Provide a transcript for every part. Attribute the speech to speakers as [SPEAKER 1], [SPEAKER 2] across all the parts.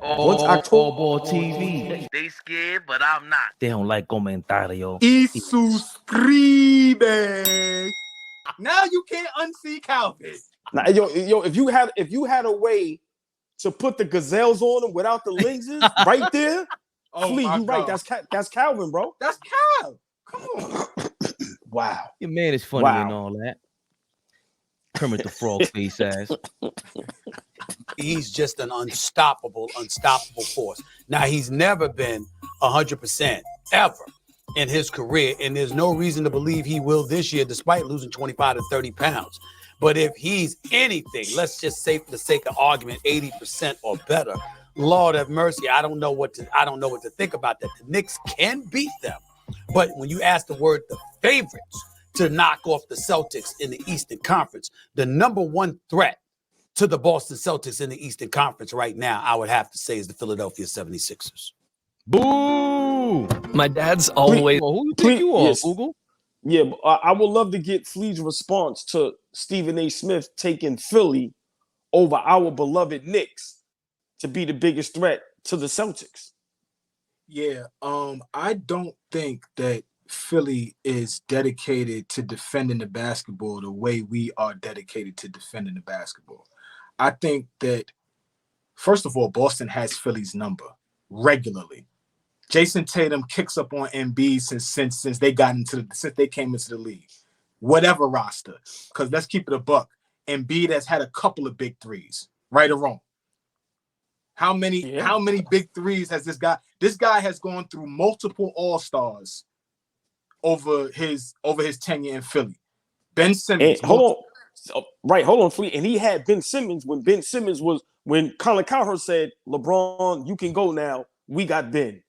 [SPEAKER 1] Once October,
[SPEAKER 2] AllBall TV.
[SPEAKER 3] They scared, but I'm not.
[SPEAKER 2] They don't like comentario.
[SPEAKER 1] y suscribe. Now you can't unsee Calvin.
[SPEAKER 4] Now, yo, if you had a way to put the gazelles on them without the lenses right there, Flea, you right. That's Calvin, bro.
[SPEAKER 1] That's Cal. Come on.
[SPEAKER 4] Wow.
[SPEAKER 2] Your man is funny and all that. Kermit the Frog face ass.
[SPEAKER 5] He's just an unstoppable force. Now, he's never been 100% ever in his career, and there's no reason to believe he will this year, despite losing 25 to 30 pounds. But if he's anything, let's just say for the sake of argument, 80% or better, Lord have mercy, I don't know what to think about that. The Knicks can beat them, but when you ask the word the favorites to knock off the Celtics in the Eastern Conference, the number one threat to the Boston Celtics in the Eastern Conference right now, I would have to say, is the Philadelphia 76ers.
[SPEAKER 2] Boo!
[SPEAKER 6] My dad's always...
[SPEAKER 2] Well, who you think you are, Google?
[SPEAKER 4] Yeah, I would love to get Flea's response to Stephen A. Smith taking Philly over our beloved Knicks to be the biggest threat to the Celtics.
[SPEAKER 1] Yeah, I don't think that Philly is dedicated to defending the basketball the way we are dedicated to defending the basketball. I think that, first of all, Boston has Philly's number regularly. Jason Tatum kicks up on Embiid since they came into the league. Whatever roster, because let's keep it a buck. Embiid has had a couple of big threes, right or wrong. How many big threes has this guy? This guy has gone through multiple All-Stars over his tenure in Philly. Ben Simmons.
[SPEAKER 4] Hold on, Flea. And he had Ben Simmons when Colin Cowherd said, LeBron, you can go now. We got Ben.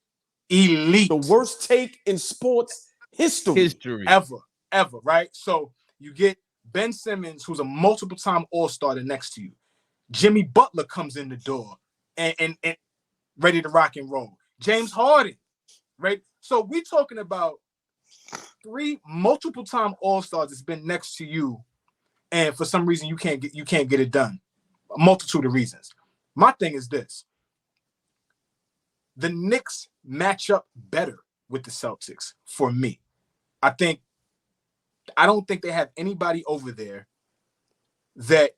[SPEAKER 1] Elite.
[SPEAKER 4] The worst take in sports history.
[SPEAKER 1] Ever, right? So you get Ben Simmons, who's a multiple-time All-Star next to you. Jimmy Butler comes in the door and ready to rock and roll. James Harden, right? So we're talking about 3 multiple-time All-Stars that's been next to you, and for some reason you can't get it done. A multitude of reasons. My thing is this: the Knicks match up better with the Celtics for me. I don't think they have anybody over there that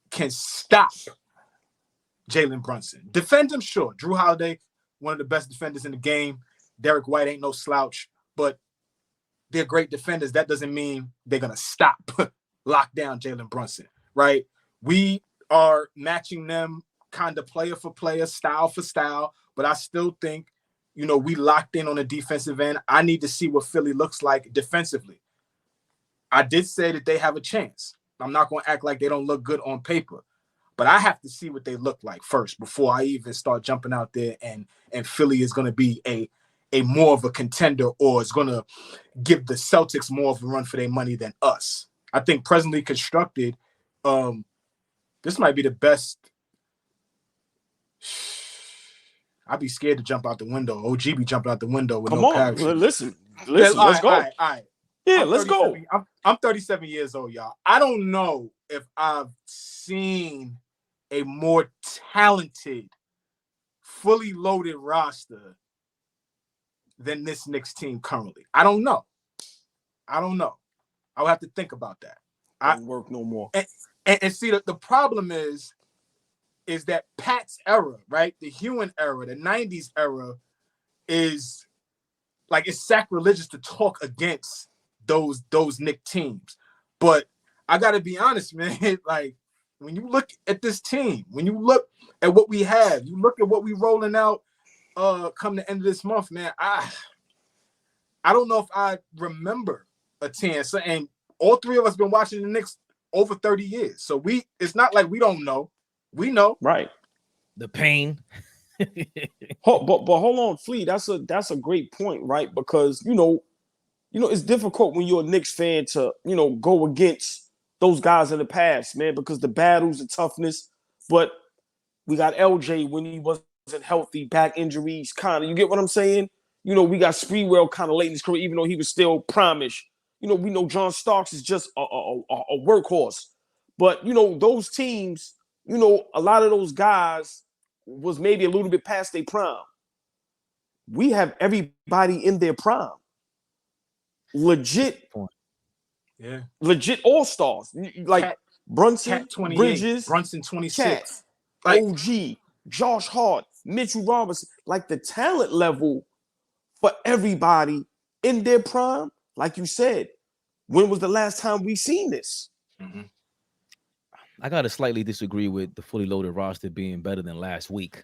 [SPEAKER 1] can stop Jalen Brunson. Defend him, sure. Drew Holiday, one of the best defenders in the game. Derek White ain't no slouch, but they're great defenders. That doesn't mean they're going to stop, lock down Jalen Brunson, right? We are matching them kind of player for player, style for style, but I still think, we locked in on the defensive end. I need to see what Philly looks like defensively. I did say that they have a chance. I'm not going to act like they don't look good on paper, but I have to see what they look like first before I even start jumping out there and Philly is going to be a more of a contender, or is going to give the Celtics more of a run for their money than us. I think presently constructed, this might be the best. I'd be scared to jump out the window. OG be jumping out the window with no parachute.
[SPEAKER 4] Listen, let's go.
[SPEAKER 1] All right.
[SPEAKER 4] Yeah, let's go.
[SPEAKER 1] I'm 37 years old, y'all. I don't know if I've seen a more talented, fully loaded roster than this Knicks team currently. I don't know. I'll have to think about that.
[SPEAKER 4] Don't work no more.
[SPEAKER 1] And see, the problem is that Pat's era, right? The Hewen era, the 90s era, is like, it's sacrilegious to talk against those Knicks teams. But I got to be honest, man, like, when you look at this team, when you look at what we have, you look at what we rolling out come the end of this month, man, I don't know if I remember a 10. So, and all 3 of us been watching the Knicks over 30 years. So it's not like we don't know. We know.
[SPEAKER 4] Right.
[SPEAKER 2] The pain.
[SPEAKER 4] but hold on, Flea. That's a great point, right? Because it's difficult when you're a Knicks fan to go against those guys in the past, man, because the battles and toughness. But we got LJ when he wasn't healthy, back injuries, kind of. You get what I'm saying? We got Sprewell kind of late in his career, even though he was still prime-ish. We know John Starks is just a workhorse. But those teams, a lot of those guys was maybe a little bit past their prime. We have everybody in their prime. Legit all-stars. Like
[SPEAKER 1] Cat,
[SPEAKER 4] Brunson,
[SPEAKER 1] Cat 28,
[SPEAKER 4] Bridges,
[SPEAKER 1] Brunson 26.
[SPEAKER 4] Cat,
[SPEAKER 1] Like,
[SPEAKER 4] OG, Josh Hart, Mitchell Robinson. Like the talent level for everybody in their prime, like you said, when was the last time we seen this?
[SPEAKER 2] I gotta slightly disagree with the fully loaded roster being better than last week.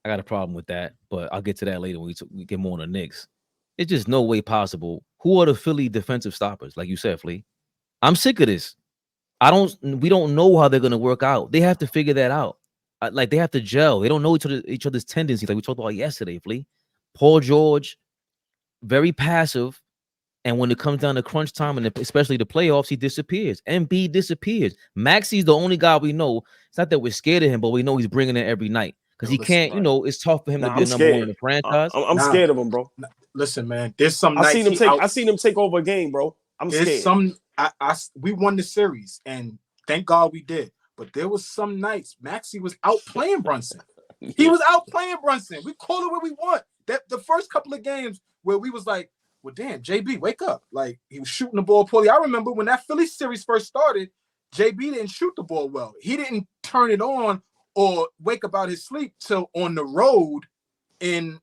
[SPEAKER 2] I got a problem with that, but I'll get to that later when we get more on the Knicks. It's just no way possible. Who are the Philly defensive stoppers? Like you said, Flea. I'm sick of this. We don't know how they're gonna work out. They have to figure that out. Like they have to gel. They don't know each other's tendencies, like we talked about yesterday, Flea. Paul George, very passive. And when it comes down to crunch time, and especially the playoffs, he disappears. Embiid disappears. Maxi's the only guy we know. It's not that we're scared of him, but we know he's bringing it every night because he can't. You know, it's tough for him to be a number one in the franchise.
[SPEAKER 4] I'm scared of him, bro.
[SPEAKER 1] Listen, man. There's some.
[SPEAKER 4] I seen him take over a game, bro. I'm scared.
[SPEAKER 1] We won the series, and thank God we did. But there was some nights Maxey was outplaying Brunson. He was outplaying Brunson. We called it what we want. That the first couple of games where we was like, well, damn, JB, wake up. Like, he was shooting the ball poorly. I remember when that Philly series first started, JB didn't shoot the ball well. He didn't turn it on or wake up out his sleep till on the road in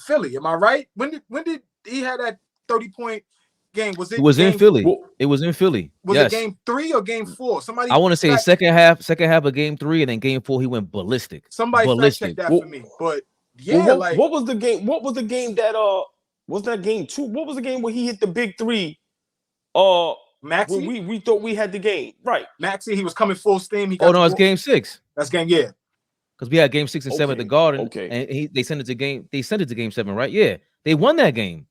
[SPEAKER 1] Philly. Am I right? When did he have that 30-point game? Was it?
[SPEAKER 2] It was in Philly. It was in Philly.
[SPEAKER 1] Was it game 3 or game 4? Somebody.
[SPEAKER 2] I want to say second half of game 3, and then game 4 he went ballistic.
[SPEAKER 1] Somebody fact check that for me. But yeah,
[SPEAKER 4] what was the game? What was the game that was that game 2? What was the game where he hit the big 3?
[SPEAKER 1] Maxey?
[SPEAKER 4] When we thought we had the game. Right.
[SPEAKER 1] Maxey, he was coming full steam.
[SPEAKER 2] It's game 6.
[SPEAKER 1] That's game, yeah.
[SPEAKER 2] Because we had game 6 and 7 at the Garden.
[SPEAKER 4] Okay.
[SPEAKER 2] And they sent it to game 7, right? Yeah. They won that game.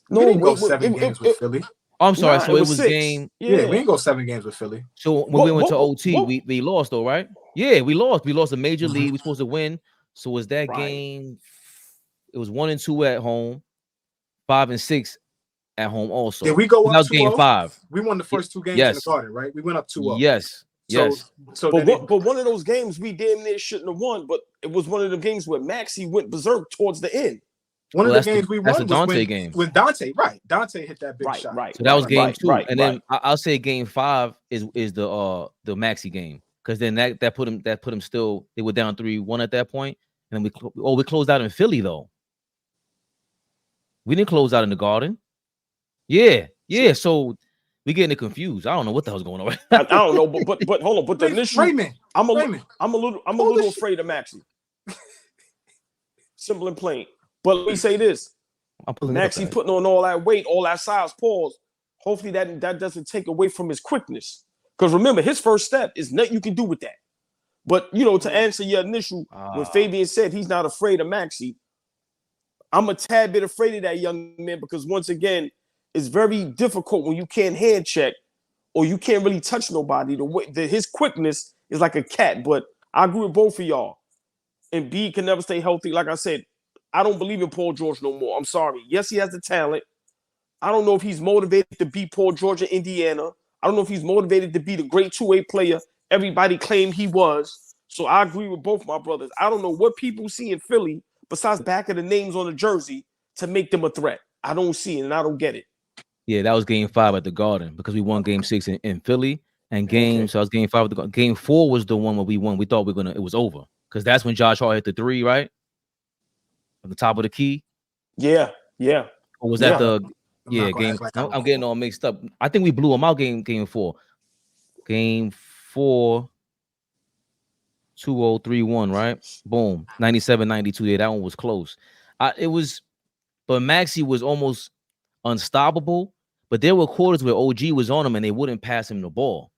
[SPEAKER 1] No, we didn't go 7 games with Philly.
[SPEAKER 2] Oh, I'm sorry. So it was
[SPEAKER 4] 6.
[SPEAKER 2] game.
[SPEAKER 1] Yeah, we didn't go 7 games with Philly.
[SPEAKER 2] So when we went to OT, we lost though, right? Yeah, we lost. We lost a major lead. We supposed to win. So was that game? It was 1 and 2 at home, 5 and 6 at home also.
[SPEAKER 1] Did we go up?
[SPEAKER 2] That was game 5.
[SPEAKER 1] We won the first 2 games in the Garden, right? We went up 2-0.
[SPEAKER 2] Yes.
[SPEAKER 1] So
[SPEAKER 4] but one of those games we damn near shouldn't have won, but it was one of the games where Maxey went berserk towards the end.
[SPEAKER 1] One of the games we won was
[SPEAKER 2] Dante game.
[SPEAKER 1] When Dante hit that big shot.
[SPEAKER 4] Right.
[SPEAKER 2] So that was game 2. And then I'll say game 5 is the Maxey game. Because then that put him still, they were down 3-1 at that point. And then we closed out in Philly though. We didn't close out in the Garden. Yeah. So we getting it confused. I don't know what the hell's going on.
[SPEAKER 4] I don't know, but hold on. But the initial, I'm a little afraid of Maxey. Simple and plain. But let me say this: Maxey putting on all that weight, all that size. Pause. Hopefully that doesn't take away from his quickness. Because remember, his first step is nothing you can do with that. But to answer your initial, when Fabian said he's not afraid of Maxey, I'm a tad bit afraid of that young man because once again, it's very difficult when you can't hand check or you can't really touch nobody. His quickness is like a cat. But I agree with both of y'all. And B can never stay healthy. Like I said, I don't believe in Paul George no more. I'm sorry. Yes, he has the talent. I don't know if he's motivated to be Paul George in Indiana. I don't know if he's motivated to be the great two-way player everybody claimed he was. So I agree with both my brothers. I don't know what people see in Philly besides back of the names on the jersey to make them a threat. I don't see it, and I don't get it.
[SPEAKER 2] Yeah, that was game 5 at the Garden because we won game 6 in Philly. And so that was game 5 at the Garden. Game 4 was the one where we won. We thought it was over because that's when Josh Hart hit the 3, right? At the top of the key.
[SPEAKER 4] Yeah.
[SPEAKER 2] Or was that game? I'm getting all mixed up. I think we blew them out game 4. Game 4, 2-0, 3-1, right? Boom. 97-92. Yeah, that one was close. But Maxey was almost unstoppable. But there were quarters where OG was on him and they wouldn't pass him the ball.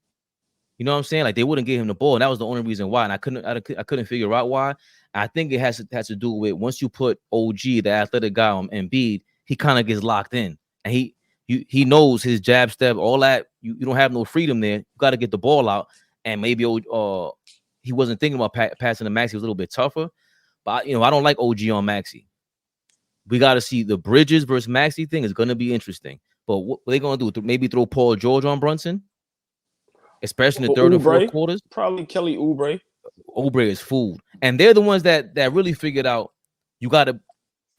[SPEAKER 2] You know what I'm saying? Like they wouldn't give him the ball, and that was the only reason why. And I couldn't figure out why. I think it has to do with once you put OG, the athletic guy, on Embiid, he kind of gets locked in, and he knows his jab step, all that. You don't have no freedom there. You got to get the ball out, and maybe he wasn't thinking about passing to Maxey. He was a little bit tougher, but I don't like OG on Maxey. We got to see the Bridges versus Maxey thing is going to be interesting. But what are they going to do? Maybe throw Paul George on Brunson? Especially in the third and fourth quarters.
[SPEAKER 4] Probably Kelly Oubre.
[SPEAKER 2] Oubre is fooled, and they're the ones that really figured out you got to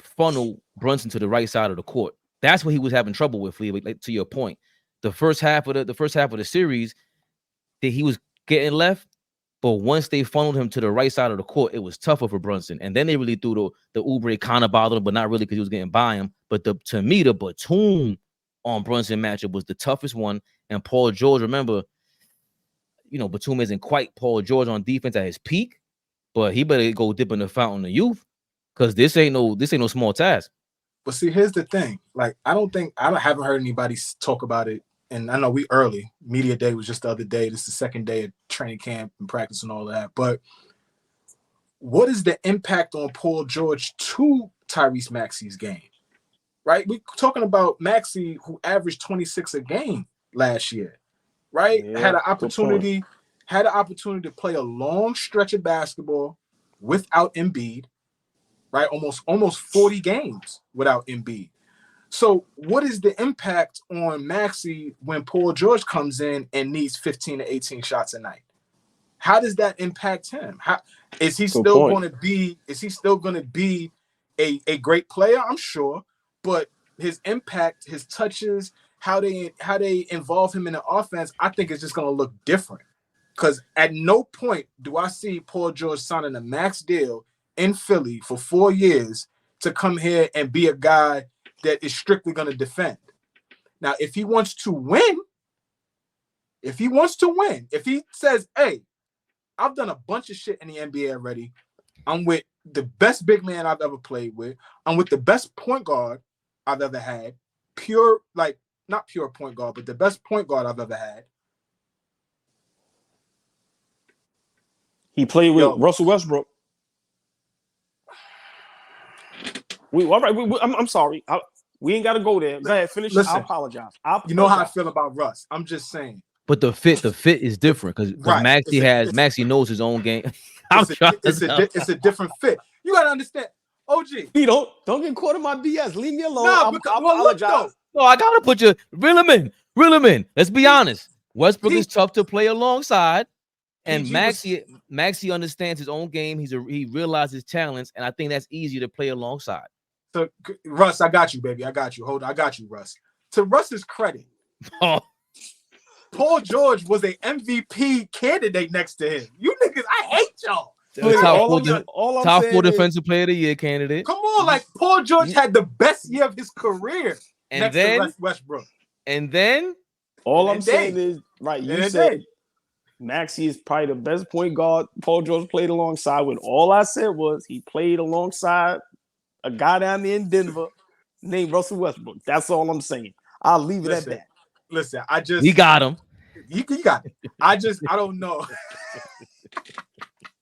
[SPEAKER 2] funnel Brunson to the right side of the court. That's what he was having trouble with, Lee. Like, to your point, the first half of the series, that he was getting left, but once they funneled him to the right side of the court, it was tougher for Brunson. And then they really threw the Oubre kind of bothered him, but not really because he was getting by him. But to me, the Batum on Brunson matchup was the toughest one. And Paul George, remember, Batum isn't quite Paul George on defense at his peak, but he better go dip in the fountain of youth, because this ain't no small task.
[SPEAKER 1] But see, here's the thing. Like, I haven't heard anybody talk about it. And I know we early. Media day was just the other day. This is the second day of training camp and practice and all that. But what is the impact on Paul George to Tyrese Maxey's game? Right? We're talking about Maxey, who averaged 26 a game last year. Right?
[SPEAKER 4] Yeah,
[SPEAKER 1] had an opportunity to play a long stretch of basketball without Embiid. Right? Almost 40 games without Embiid. So what is the impact on Maxey when Paul George comes in and needs 15 to 18 shots a night? How does that impact him? Is he still going to be a great player? I'm sure, but his impact, his touches, how they involve him in the offense, I think it's just going to look different. Because at no point do I see Paul George signing a max deal in Philly for 4 years to come here and be a guy that is strictly going to defend. Now, if he wants to win, if he says, hey, I've done a bunch of shit in the NBA already. I'm with the best big man I've ever played with. I'm with the best point guard I've ever had. Not pure point guard, but the best point guard I've ever had.
[SPEAKER 4] He played with Russell Westbrook. All right. I'm sorry. We ain't got to go there. Go ahead, finish.
[SPEAKER 1] Listen,
[SPEAKER 4] I apologize.
[SPEAKER 1] You know how I feel about Russ. I'm just saying.
[SPEAKER 2] But the fit is different because
[SPEAKER 1] right.
[SPEAKER 2] Maxey knows his own game.
[SPEAKER 1] It's a different fit. You got to understand. OG,
[SPEAKER 4] you don't get caught in my BS. Leave me alone. I apologize.
[SPEAKER 2] No, I gotta put you reel him in. Let's be honest. Westbrook is tough to play alongside, and Maxey understands his own game. He realizes his talents, and I think that's easier to play alongside.
[SPEAKER 1] So, Russ, I got you, baby. I got you. Hold on. I got you, Russ. To Russ's credit, Paul George was a MVP candidate next to him. You niggas, I hate y'all.
[SPEAKER 2] Top four defensive player of the year candidate.
[SPEAKER 1] Come on, like Paul George had the best year of his career next to Westbrook.
[SPEAKER 2] And then
[SPEAKER 4] I'm saying is, right, you said Maxey is probably the best point guard Paul George played alongside with. All I said was he played alongside a guy down there in Denver named Russell Westbrook. That's all I'm saying. I'll leave it at that.
[SPEAKER 1] Listen,
[SPEAKER 2] he got him.
[SPEAKER 1] You got it. I don't know.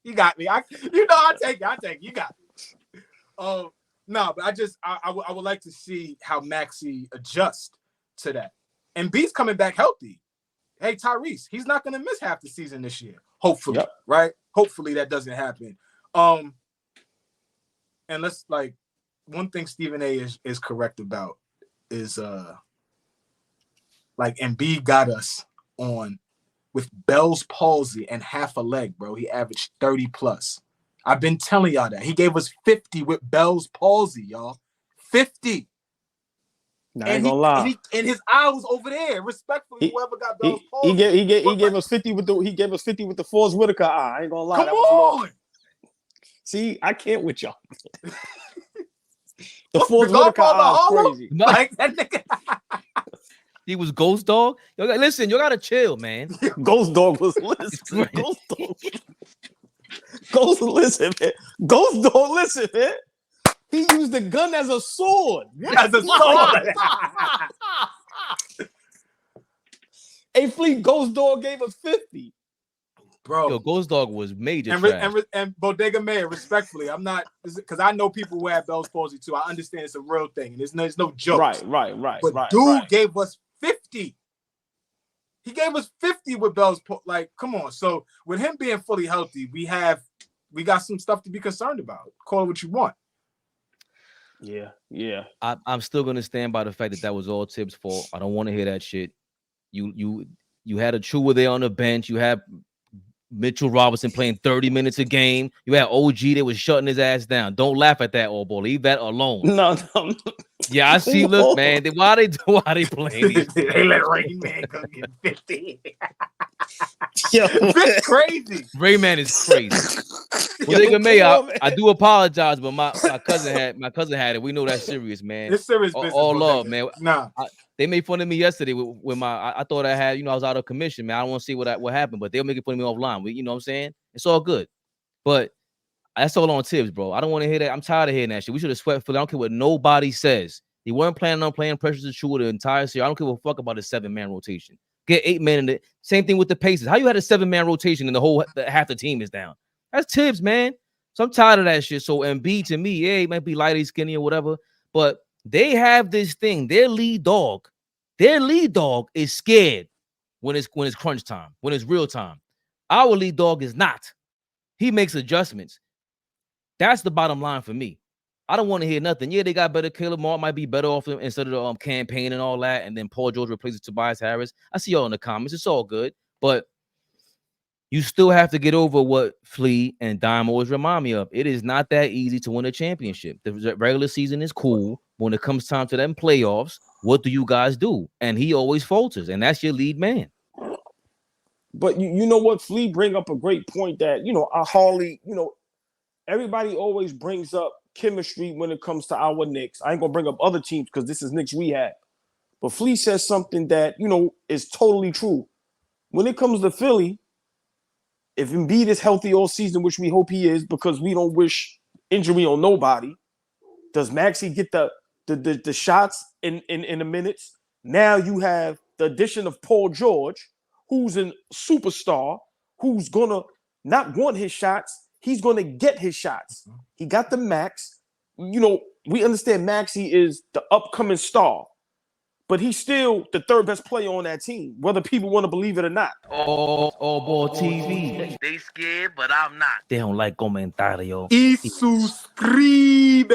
[SPEAKER 1] You got me. I'll take it. You got it. No, but I would like to see how Maxey adjusts to that. And B's coming back healthy. Hey, Tyrese, he's not going to miss half the season this year. Hopefully, right? Hopefully that doesn't happen. And let's one thing Stephen A is correct about is Embiid got us on with Bell's palsy and half a leg, bro. He averaged 30 plus. I've been telling y'all that. He gave us 50 with Bell's palsy, y'all. 50.
[SPEAKER 4] I ain't gonna lie.
[SPEAKER 1] And his eye was over there. Respectfully, whoever got Bell's palsy.
[SPEAKER 4] He gave us 50 with the Forrest Whitaker eye. I ain't gonna lie.
[SPEAKER 1] Come on.
[SPEAKER 4] See, I can't with y'all. The Forrest Whitaker eye is crazy.
[SPEAKER 1] Like that nigga.
[SPEAKER 2] He was Ghost Dog. Listen, you gotta chill, man.
[SPEAKER 4] Ghost Dog was listen. Ghost Dog. Listen, man. Ghost Dog, listen, man. He used the gun as a sword.
[SPEAKER 1] As a sword.
[SPEAKER 4] Hey, Fleet, Ghost Dog gave us 50.
[SPEAKER 1] Bro.
[SPEAKER 2] Yo, Ghost Dog was major.
[SPEAKER 1] And Bodega Mayor, respectfully, I'm not, because I know people who have Bell's palsy too. I understand it's a real thing. And there's no joke.
[SPEAKER 4] Right.
[SPEAKER 1] But dude gave us 50. He gave us 50 with Bell's palsy. Come on. So with him being fully healthy, we got some stuff to be concerned about. Call it what you want.
[SPEAKER 4] Yeah.
[SPEAKER 2] I'm still gonna stand by the fact that was all Tibbs' fault. I don't want to hear that shit. You had a Chua there on the bench. You had Mitchell Robinson playing 30 minutes a game. You had OG that was shutting his ass down. Don't laugh at that, AllBall. Leave that alone.
[SPEAKER 4] No.
[SPEAKER 2] Yeah, I see. Look, man, why they playing these?
[SPEAKER 1] They let Rain Man go get 50.
[SPEAKER 4] Yo,
[SPEAKER 1] It's crazy.
[SPEAKER 2] Rayman is crazy. Well, nigga May, I do apologize, but my cousin had it. We know that's serious, man.
[SPEAKER 1] It's serious business.
[SPEAKER 2] All
[SPEAKER 1] bro,
[SPEAKER 2] love,
[SPEAKER 1] nigga.
[SPEAKER 2] man.
[SPEAKER 1] Nah.
[SPEAKER 2] They made fun of me yesterday with my. I thought I had, I was out of commission, man. I don't want to see what happened, but they'll make it fun of me offline. You know what I'm saying? It's all good, but that's all on Tibbs, bro. I don't want to hear that. I'm tired of hearing that shit. We should have swept Philly. I don't care what nobody says. He weren't planning on playing pressure to shoot the entire series. I don't give a fuck about the 7-man rotation. Get 8 men in it. Same thing with the Pacers. How you had a 7-man rotation and half the team is down? That's Tibbs, man. So I'm tired of that shit. So Embiid, to me, yeah, he might be lighty, skinny, or whatever, but they have this thing. Their lead dog is scared when it's crunch time, when it's real time. Our lead dog is not. He makes adjustments. That's the bottom line for me. I don't want to hear nothing. Yeah, they got better. Caleb Martin might be better off instead of the campaign and all that. And then Paul George replaces Tobias Harris. I see y'all in the comments. It's all good. But you still have to get over what Flea and Dime always remind me of. It is not that easy to win a championship. The regular season is cool. When it comes time to them playoffs, what do you guys do? And he always falters. And that's your lead man.
[SPEAKER 4] But you know what? Flea bring up a great point that, I hardly, everybody always brings up chemistry when it comes to our Knicks. I ain't gonna bring up other teams because this is Knicks Rehab. But Flea says something that, is totally true. When it comes to Philly, if Embiid is healthy all season, which we hope he is because we don't wish injury on nobody, does Maxey get the shots in the minutes? Now you have the addition of Paul George, who's a superstar, who's gonna not want his shots. He's going to get his shots. He got the max. We understand Maxey is the upcoming star, but he's still the third best player on that team, whether people want to believe it or not.
[SPEAKER 2] AllBall TV. They scared, but I'm not. They don't like comentario.
[SPEAKER 1] Y suscribe.